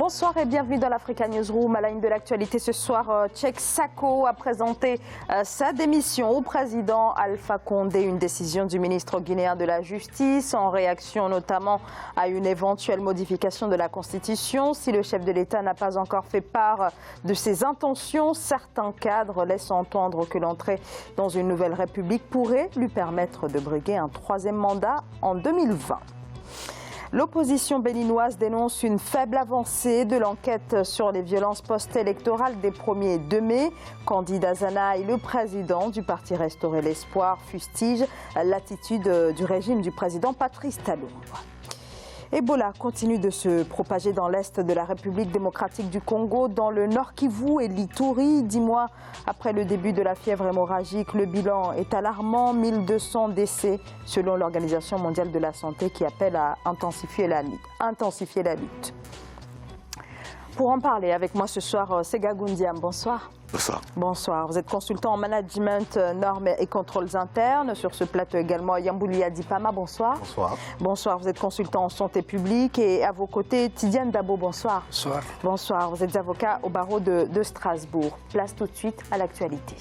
Bonsoir et bienvenue dans l'Africa Newsroom. À la une de l'actualité ce soir, Cheikh Sako a présenté sa démission au président Alpha Condé. Une décision du ministre guinéen de la Justice en réaction notamment à une éventuelle modification de la Constitution. Si le chef de l'État n'a pas encore fait part de ses intentions, certains cadres laissent entendre que l'entrée dans une nouvelle république pourrait lui permettre de briguer un troisième mandat en 2020. L'opposition béninoise dénonce une faible avancée de l'enquête sur les violences post-électorales des 1er et 2 mai. Candide Azanaï, le président du parti Restaurer l'Espoir, fustige l'attitude du régime du président Patrice Talon. Ebola continue de se propager dans l'est de la République démocratique du Congo, dans le Nord Kivu et l'Ituri. 10 mois après le début de la fièvre hémorragique, le bilan est alarmant. 1200 décès selon l'Organisation mondiale de la santé qui appelle à intensifier la lutte. Pour en parler avec moi ce soir, Sega Goundiam, bonsoir. Bonsoir. Bonsoir. Vous êtes consultant en management, normes et contrôles internes. Sur ce plateau également, Yamboulia Dipama, bonsoir. Bonsoir. Bonsoir. Vous êtes consultant en santé publique et à vos côtés, Tidiane Dabo, bonsoir. Bonsoir. Bonsoir. Vous êtes avocat au barreau de Strasbourg. Place tout de suite à l'actualité.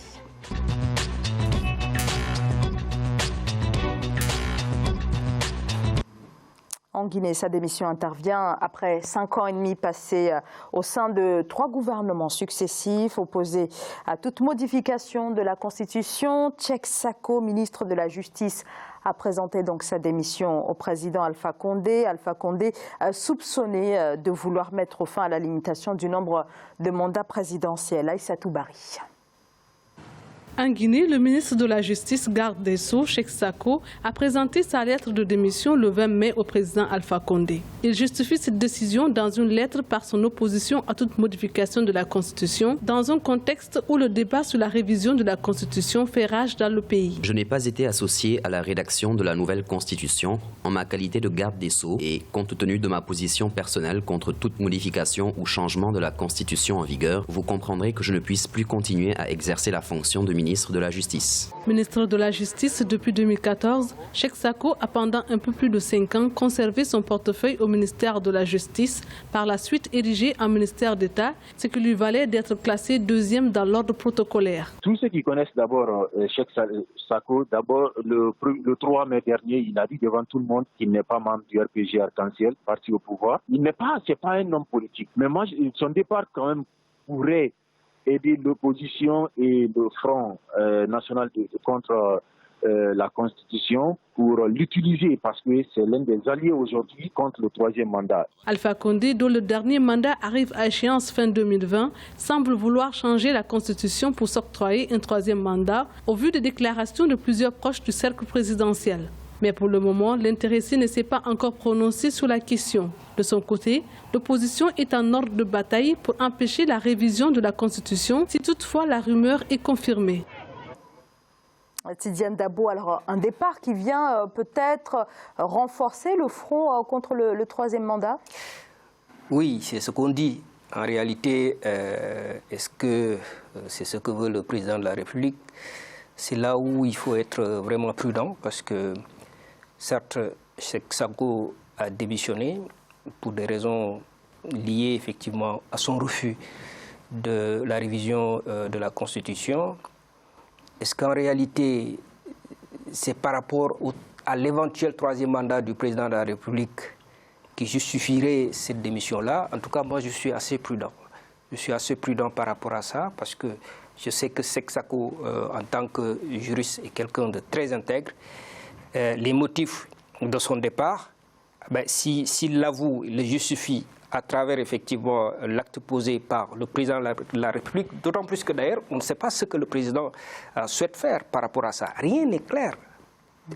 En Guinée, sa démission intervient après 5 ans et demi passés au sein de 3 gouvernements successifs opposés à toute modification de la Constitution. Cheikh Sako, ministre de la Justice, a présenté donc sa démission au président Alpha Condé. Alpha Condé soupçonné de vouloir mettre fin à la limitation du nombre de mandats présidentiels. Aïssatou Bari. En Guinée, le ministre de la Justice, garde des Sceaux, Cheikh Sako, a présenté sa lettre de démission le 20 mai au président Alpha Condé. Il justifie cette décision dans une lettre par son opposition à toute modification de la Constitution, dans un contexte où le débat sur la révision de la Constitution fait rage dans le pays. Je n'ai pas été associé à la rédaction de la nouvelle Constitution en ma qualité de garde des Sceaux et compte tenu de ma position personnelle contre toute modification ou changement de la Constitution en vigueur, vous comprendrez que je ne puisse plus continuer à exercer la fonction de ministre de la Justice. Ministre de la Justice depuis 2014, Cheikh Sako a pendant un peu plus de 5 ans conservé son portefeuille au ministère de la Justice, par la suite érigé en ministère d'État, ce qui lui valait d'être classé 2e dans l'ordre protocolaire. Tous ceux qui connaissent d'abord Cheikh Sako, d'abord le 3 mai dernier, il a dit devant tout le monde qu'il n'est pas membre du RPG Arc-en-Ciel, parti au pouvoir. C'est pas un homme politique. Mais moi, son départ quand même pourrait aider l'opposition et le Front national contre la Constitution pour l'utiliser parce que c'est l'un des alliés aujourd'hui contre le 3e mandat. Alpha Condé, dont le dernier mandat arrive à échéance fin 2020, semble vouloir changer la Constitution pour s'octroyer un 3e mandat au vu des déclarations de plusieurs proches du cercle présidentiel. Mais pour le moment, l'intéressé ne s'est pas encore prononcé sur la question. De son côté, l'opposition est en ordre de bataille pour empêcher la révision de la Constitution si toutefois la rumeur est confirmée. Tidiane Dabo, alors un départ qui vient peut-être renforcer le front contre le 3e mandat? Oui, c'est ce qu'on dit. En réalité, est-ce que c'est ce que veut le président de la République? C'est là où il faut être vraiment prudent parce que certes, Cheikh Sako a démissionné pour des raisons liées effectivement à son refus de la révision de la Constitution. Est-ce qu'en réalité, c'est par rapport à l'éventuel 3e mandat du président de la République qui justifierait cette démission-là? En tout cas, moi, je suis assez prudent. Je suis assez prudent par rapport à ça parce que je sais que Cheikh Sako, en tant que juriste, est quelqu'un de très intègre. Les motifs de son départ, s'il l'avoue, il le justifie à travers effectivement l'acte posé par le président de la République, d'autant plus que d'ailleurs, on ne sait pas ce que le président souhaite faire par rapport à ça. Rien n'est clair.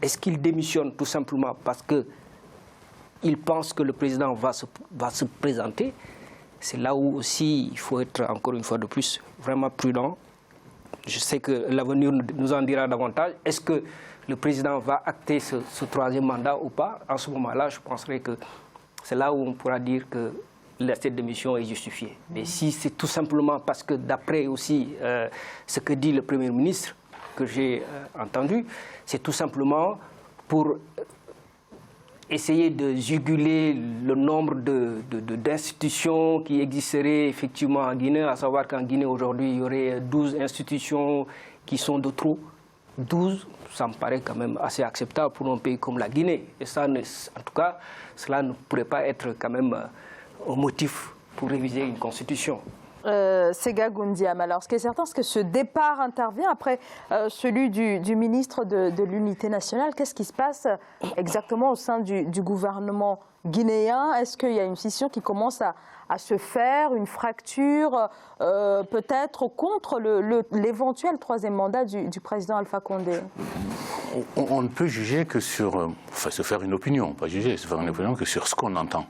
Est-ce qu'il démissionne tout simplement parce qu'il pense que le président va se présenter? C'est là où aussi il faut être encore une fois de plus vraiment prudent. Je sais que l'avenir nous en dira davantage. Est-ce que le président va acter ce 3e mandat ou pas? En ce moment-là, je penserais que c'est là où on pourra dire que cette démission est justifiée. Mais si c'est tout simplement parce que d'après aussi ce que dit le Premier ministre, que j'ai entendu, c'est tout simplement pour essayer de juguler le nombre d'institutions qui existeraient effectivement en Guinée, à savoir qu'en Guinée aujourd'hui il y aurait 12 institutions qui sont de trop. 12, ça me paraît quand même assez acceptable pour un pays comme la Guinée. Et ça, en tout cas, cela ne pourrait pas être quand même un motif pour réviser une constitution. Sega Goundiam, alors ce qui est certain, c'est que ce départ intervient après celui du ministre de l'Unité nationale. Qu'est-ce qui se passe exactement au sein du gouvernement guinéen? Est-ce qu'il y a une scission qui commence à se faire, une fracture peut-être contre l'éventuel troisième mandat du président Alpha Condé? On ne peut juger que sur, enfin se faire une opinion, pas juger, se faire une opinion que sur ce qu'on entend.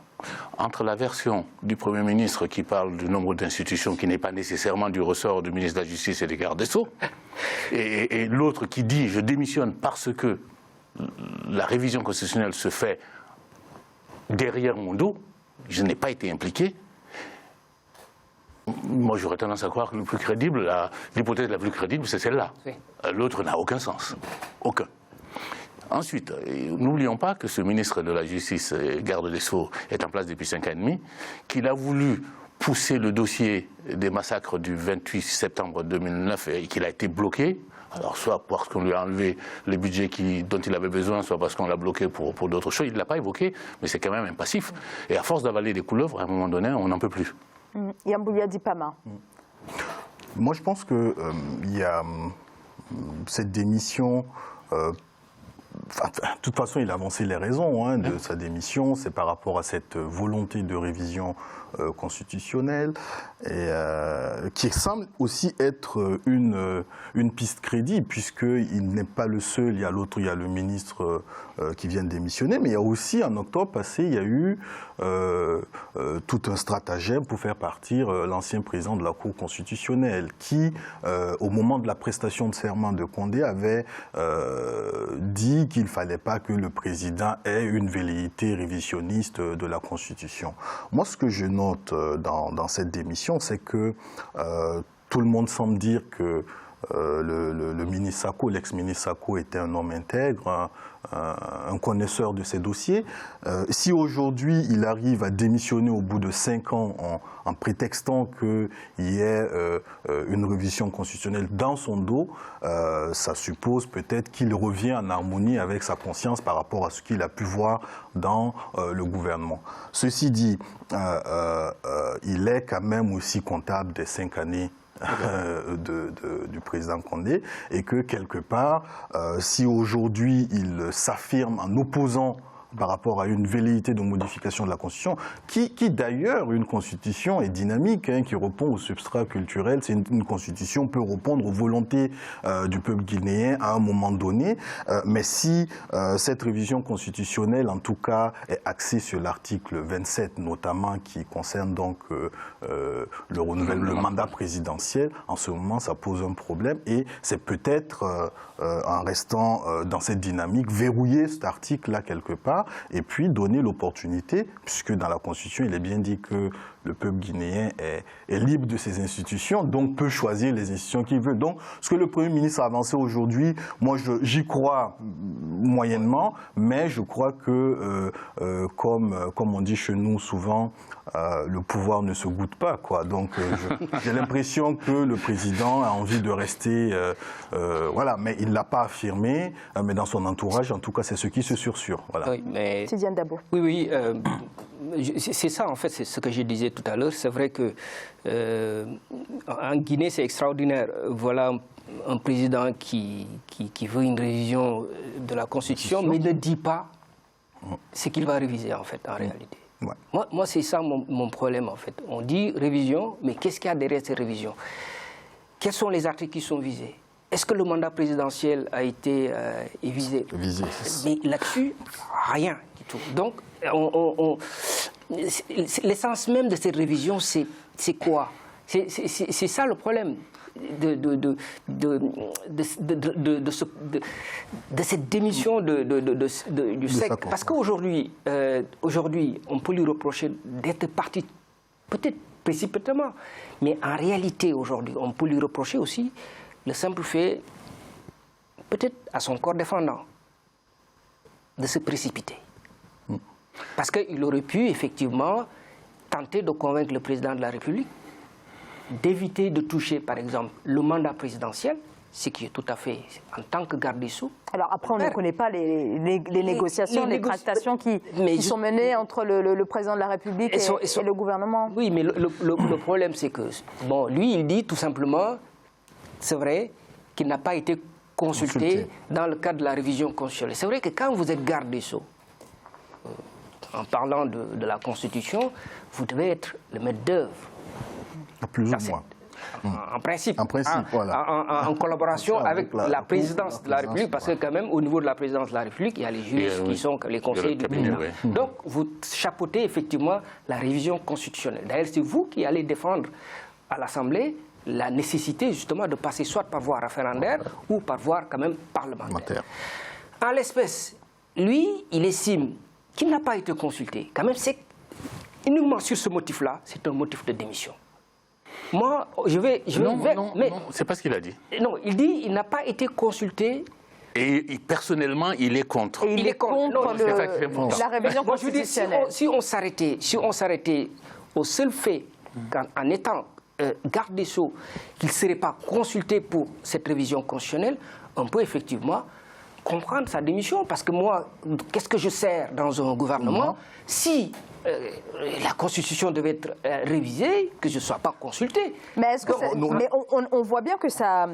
Entre la version du Premier ministre qui parle du nombre d'institutions qui n'est pas nécessairement du ressort du ministre de la Justice et des gardes des Sceaux, et l'autre qui dit « je démissionne parce que la révision constitutionnelle se fait derrière mon dos, je n'ai pas été impliqué », moi j'aurais tendance à croire que le plus crédible, l'hypothèse la plus crédible, c'est celle-là. Oui. L'autre n'a aucun sens. Aucun. Ensuite, n'oublions pas que ce ministre de la Justice et garde des Sceaux est en place depuis 5 ans et demi, qu'il a voulu pousser le dossier des massacres du 28 septembre 2009 et qu'il a été bloqué. Alors soit parce qu'on lui a enlevé les budgets dont il avait besoin, soit parce qu'on l'a bloqué pour d'autres choses. Il ne l'a pas évoqué, mais c'est quand même un passif. Et à force d'avaler des couleuvres, à un moment donné, on n'en peut plus. Yambouya Dipama. Moi, je pense qu'il y a cette démission. De toute façon, il a avancé les raisons de sa démission. C'est par rapport à cette volonté de révision constitutionnelle et qui semble aussi être une piste crédible, puisqu'il n'est pas le seul. Il y a l'autre, il y a le ministre qui vient de démissionner, mais il y a aussi, en octobre passé, il y a eu tout un stratagème pour faire partir l'ancien président de la Cour constitutionnelle qui, au moment de la prestation de serment de Condé, avait dit qu'il ne fallait pas que le président ait une velléité révisionniste de la Constitution. Moi, ce que je note dans cette démission, c'est que tout le monde semble dire que le ministre Sako, l'ex-ministre Sako, était un homme intègre, un connaisseur de ces dossiers. Si aujourd'hui il arrive à démissionner au bout de 5 ans en prétextant qu'il y ait une révision constitutionnelle dans son dos, ça suppose peut-être qu'il revient en harmonie avec sa conscience par rapport à ce qu'il a pu voir dans le gouvernement. Ceci dit, il est quand même aussi comptable des 5 années du président Condé, et que quelque part, si aujourd'hui il s'affirme en opposant par rapport à une velléité de modification de la Constitution, qui d'ailleurs, une Constitution est dynamique, qui répond au substrat culturel. C'est une Constitution peut répondre aux volontés du peuple guinéen à un moment donné. Mais si cette révision constitutionnelle, en tout cas, est axée sur l'article 27, notamment, qui concerne donc le renouvellement, le mandat présidentiel, en ce moment, ça pose un problème. Et c'est peut-être, en restant dans cette dynamique, verrouiller cet article-là quelque part, et puis donner l'opportunité, puisque dans la Constitution, il est bien dit que le peuple guinéen est libre de ses institutions, donc peut choisir les institutions qu'il veut. Donc, ce que le Premier ministre a avancé aujourd'hui, moi, j'y crois moyennement, mais je crois que, comme on dit chez nous souvent, le pouvoir ne se goûte pas, quoi. Donc, j'ai l'impression que le président a envie de rester, voilà, mais il ne l'a pas affirmé, mais dans son entourage, en tout cas, c'est ce qui se sursure. Voilà. Oui, mais... Tidiane Dabo. Oui, c'est ça, en fait, c'est ce que je disais tout à l'heure. C'est vrai que en Guinée, c'est extraordinaire. Voilà un président qui veut une révision de la Constitution, mais ne dit pas ce qu'il va réviser, en fait, en réalité. Ouais. Moi c'est ça mon problème, en fait. On dit révision, mais qu'est-ce qu'il y a derrière ces révisions? Quels sont les articles qui sont visés? Est-ce que le mandat présidentiel a été visé? Mais là-dessus, rien du tout. Donc, l'essence même de cette révision, c'est quoi? C'est ça le problème de cette démission du SEC. Parce qu'aujourd'hui, on peut lui reprocher d'être parti peut-être précipitamment, mais en réalité, aujourd'hui, on peut lui reprocher aussi le simple fait, peut-être à son corps défendant, de se précipiter. Parce qu'il aurait pu effectivement tenter de convaincre le président de la République d'éviter de toucher, par exemple, le mandat présidentiel, ce qui est tout à fait, en tant que garde des Sceaux. Alors après, on ne connaît pas les négociations, les tractations qui sont menées entre le président de la République et le gouvernement. Oui, mais le problème, c'est que, bon, lui, il dit tout simplement, c'est vrai, qu'il n'a pas été consulté dans le cadre de la révision constitutionnelle. C'est vrai que quand vous êtes garde des Sceaux, en parlant de la Constitution, vous devez être le maître d'œuvre. Plus ou moins. En principe, voilà. en collaboration avec la présidence de la République, parce que quand même, au niveau de la présidence de la République, il y a les juges qui sont les conseillers du président. Donc, vous chapeautez effectivement la révision constitutionnelle. D'ailleurs, c'est vous qui allez défendre à l'Assemblée la nécessité justement de passer soit par voie référendaire ou par voie quand même parlementaire. En l'espèce, lui, il estime qu'il n'a pas été consulté. Quand même, c'est uniquement sur ce motif-là, c'est un motif de démission. Moi, non, c'est pas ce qu'il a dit. Non, il dit qu'il n'a pas été consulté. Et personnellement, il est contre. Et il est contre la révision constitutionnelle. Si on s'arrêtait au seul fait qu'en étant garde des Sceaux, qu'il ne serait pas consulté pour cette révision constitutionnelle, on peut effectivement comprendre sa démission. Parce que moi, qu'est-ce que je sers dans un gouvernement si la Constitution devait être révisée, que je ne sois pas consulté. Mais, on voit bien que sa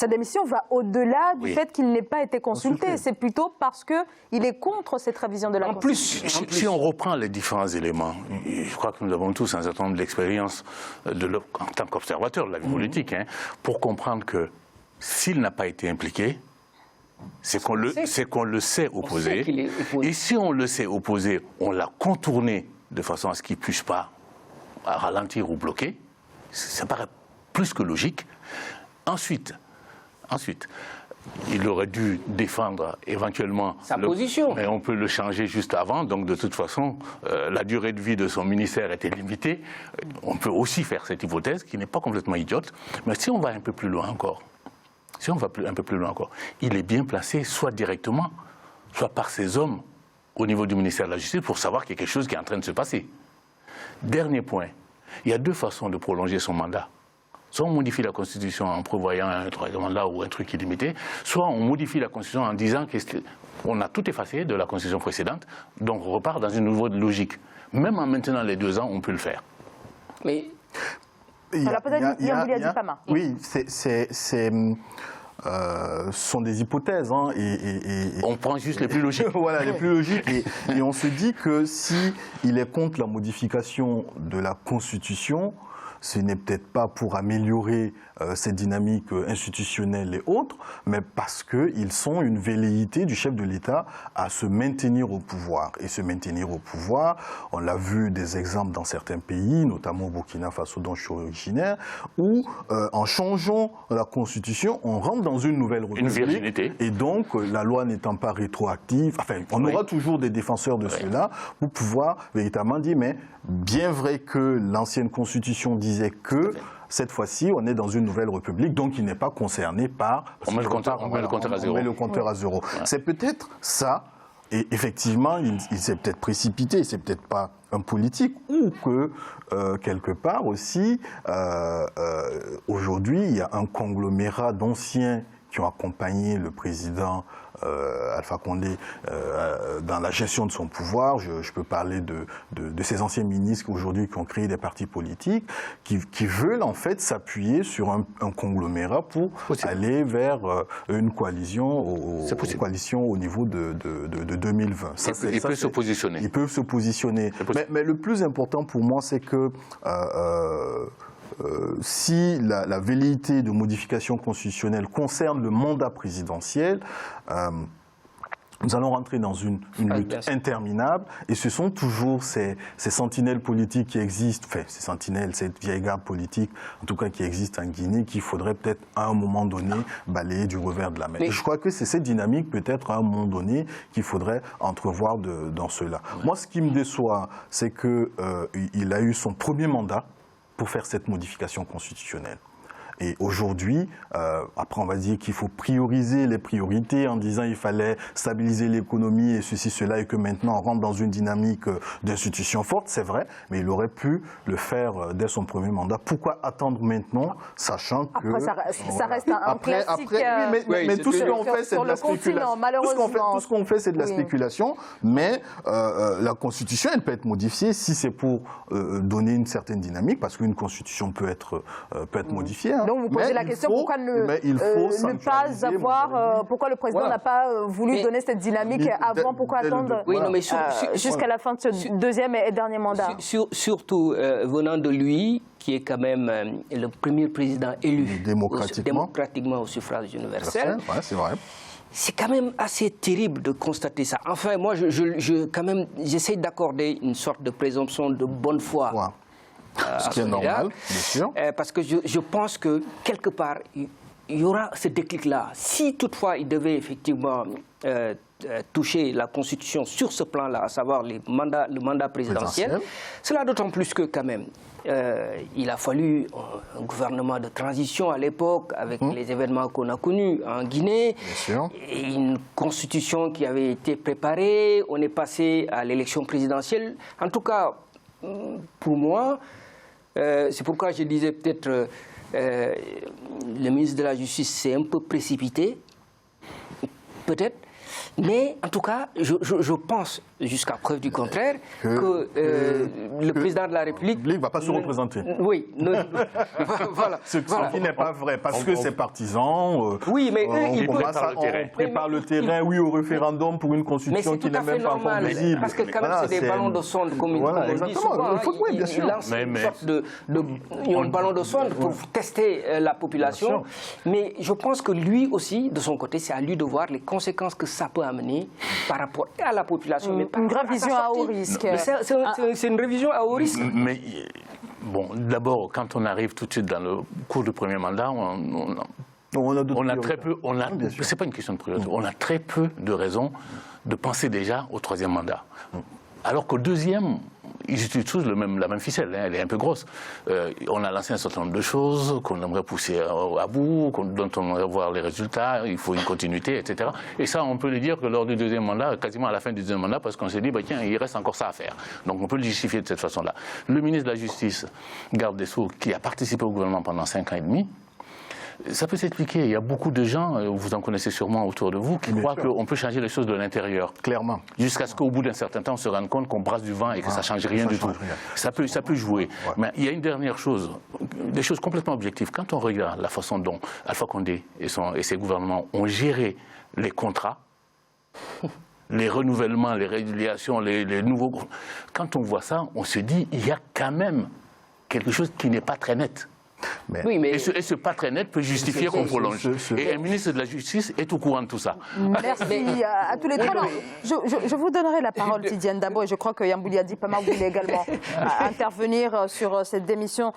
démission va au-delà du fait qu'il n'ait pas été consulté. C'est plutôt parce qu'il est contre cette révision de la Constitution. Si on reprend les différents éléments, je crois que nous avons tous un certain nombre d'expériences en tant qu'observateur de la vie politique, pour comprendre que s'il n'a pas été impliqué, c'est qu'on le sait opposé. Et si on le sait opposé, on l'a contourné de façon à ce qu'il ne puisse pas ralentir ou bloquer. Ça paraît plus que logique. Ensuite, il aurait dû défendre éventuellement sa position. Mais on peut le changer juste avant. Donc de toute façon, la durée de vie de son ministère était limitée. On peut aussi faire cette hypothèse qui n'est pas complètement idiote. Mais si on va un peu plus loin encore, il est bien placé, soit directement, soit par ses hommes au niveau du ministère de la Justice, pour savoir qu'il y a quelque chose qui est en train de se passer. Dernier point, il y a deux façons de prolonger son mandat. Soit on modifie la Constitution en prévoyant un troisième mandat ou un truc illimité, soit on modifie la Constitution en disant qu'on a tout effacé de la Constitution précédente, donc on repart dans une nouvelle logique. Même en maintenant les 2 ans, on peut le faire. Mais... Alors peut-être Yambouli Adipama. Oui, ce sont des hypothèses. On prend juste les plus logiques. Voilà, les plus logiques. Et on se dit que si il est contre la modification de la Constitution, ce n'est peut-être pas pour améliorer cette dynamique institutionnelle et autres, mais parce qu'ils sont une velléité du chef de l'État à se maintenir au pouvoir. Et se maintenir au pouvoir, on l'a vu des exemples dans certains pays, notamment au Burkina Faso dont je suis originaire, où en changeant la Constitution, on rentre dans une nouvelle république. Une virginité. Et donc, la loi n'étant pas rétroactive, enfin, on aura toujours des défenseurs de cela pour pouvoir véritablement dire, mais bien vrai que l'ancienne Constitution disait que cette fois-ci, on est dans une nouvelle république, donc il n'est pas concerné par... On met le compteur à zéro. Ouais. C'est peut-être ça, et effectivement, il s'est peut-être précipité, c'est peut-être pas un politique, ou que, quelque part aussi, aujourd'hui, il y a un conglomérat d'anciens qui ont accompagné le président Alpha Condé dans la gestion de son pouvoir. Je peux parler de ces anciens ministres aujourd'hui qui ont créé des partis politiques, qui veulent en fait s'appuyer sur un conglomérat pour aller vers une coalition, au niveau de 2020. Ils peuvent se positionner. Ils peuvent se positionner. Mais le plus important pour moi, c'est que si la velléité de modification constitutionnelle concerne le mandat présidentiel, nous allons rentrer dans une lutte interminable, et ce sont toujours ces sentinelles politiques qui existent, enfin ces sentinelles, cette vieille garde politique, en tout cas qui existe en Guinée, qu'il faudrait peut-être à un moment donné balayer du revers de la main. Je crois que c'est cette dynamique peut-être à un moment donné qu'il faudrait entrevoir dans cela. Moi, ce qui me déçoit, c'est qu'il a eu son premier mandat pour faire cette modification constitutionnelle. Et aujourd'hui, après on va dire qu'il faut prioriser les priorités en disant il fallait stabiliser l'économie et ceci, cela, et que maintenant on rentre dans une dynamique d'institutions fortes, c'est vrai, mais il aurait pu le faire dès son premier mandat. Pourquoi attendre maintenant, sachant que... Après, ça reste un classique... mais tout ce qu'on fait, c'est de la spéculation. Tout ce qu'on fait, c'est de la spéculation, mais la Constitution, elle peut être modifiée si c'est pour donner une certaine dynamique, parce qu'une Constitution peut être modifiée. Hein. Donc vous posez la question, pourquoi ne pas avoir... pourquoi le président n'a pas voulu donner cette dynamique avant, pourquoi attendre jusqu'à la fin de ce deuxième et dernier mandat? Surtout venant de lui, qui est quand même le premier président élu démocratiquement au suffrage universel. Ouais, c'est vrai. C'est quand même assez terrible de constater ça. Enfin, moi, j'essaie d'accorder une sorte de présomption de bonne foi. Ce qui est normal, bien sûr. Parce que je pense que, quelque part, il y aura ce déclic-là. Si toutefois il devait effectivement toucher la Constitution sur ce plan-là, à savoir le mandat présidentiel, cela d'autant plus que, quand même, il a fallu un gouvernement de transition à l'époque, avec les événements qu'on a connus en Guinée, et une constitution qui avait été préparée. On est passé à l'élection présidentielle. En tout cas, pour moi, c'est pourquoi je disais peut-être le ministre de la Justice s'est un peu précipité, peut-être. Mais en tout cas, je pense, jusqu'à preuve du contraire, que le président de la République... ne va pas se représenter. Oui. Voilà. Ce qui n'est pas vrai, parce que ses partisans... oui, mais on prépare le terrain, oui, au référendum pour une constitution qui n'est même pas encore visible. Parce que quand même, c'est des ballons de sonde, comme on dit souvent. Oui, bien sûr. Il lance une sorte de ballon de sonde pour tester la population. Mais je pense que lui aussi, de son côté, c'est à lui de voir les conséquences que ça peut amener par rapport à la population. Mais une révision à haut risque. C'est une révision à haut risque. Mais bon, d'abord, quand on arrive tout de suite dans le cours du premier mandat, on a très peu... C'est pas une question de priorité. On a très peu de raisons de penser déjà au troisième mandat. Alors qu'au deuxième, ils utilisent tous la même ficelle, elle est un peu grosse. On a lancé un certain nombre de choses qu'on aimerait pousser à bout, dont on aimerait voir les résultats, il faut une continuité, etc. Et ça, on peut le dire que lors du deuxième mandat, quasiment à la fin du deuxième mandat, parce qu'on s'est dit, bah, tiens, il reste encore ça à faire. Donc on peut le justifier de cette façon-là. Le ministre de la Justice, garde des Sceaux, qui a participé au gouvernement pendant 5 ans et demi, ça peut s'expliquer. Il y a beaucoup de gens, vous en connaissez sûrement autour de vous, qui croient qu'on peut changer les choses de l'intérieur. Clairement. Jusqu'à ce qu'au bout d'un certain temps, on se rende compte qu'on brasse du vent et que ça ne change rien du tout. Ça peut jouer. Ouais. Mais il y a une dernière chose, des choses complètement objectives. Quand on regarde la façon dont Alpha Condé et ses gouvernements ont géré les contrats, les renouvellements, les résiliations, les nouveaux... Quand on voit ça, on se dit, il y a quand même quelque chose qui n'est pas très net. Et ce pas très net peut justifier qu'on prolonge. Et un ministre de la Justice est au courant de tout ça. Merci à tous les trois. Je vous donnerai la parole, Tidiane Dabo, et je crois que Yambouli Dipama voulait également intervenir sur cette démission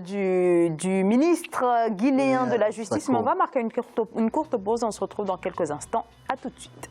du ministre guinéen de la Justice. Mais on va marquer une courte pause, on se retrouve dans quelques instants. À tout de suite.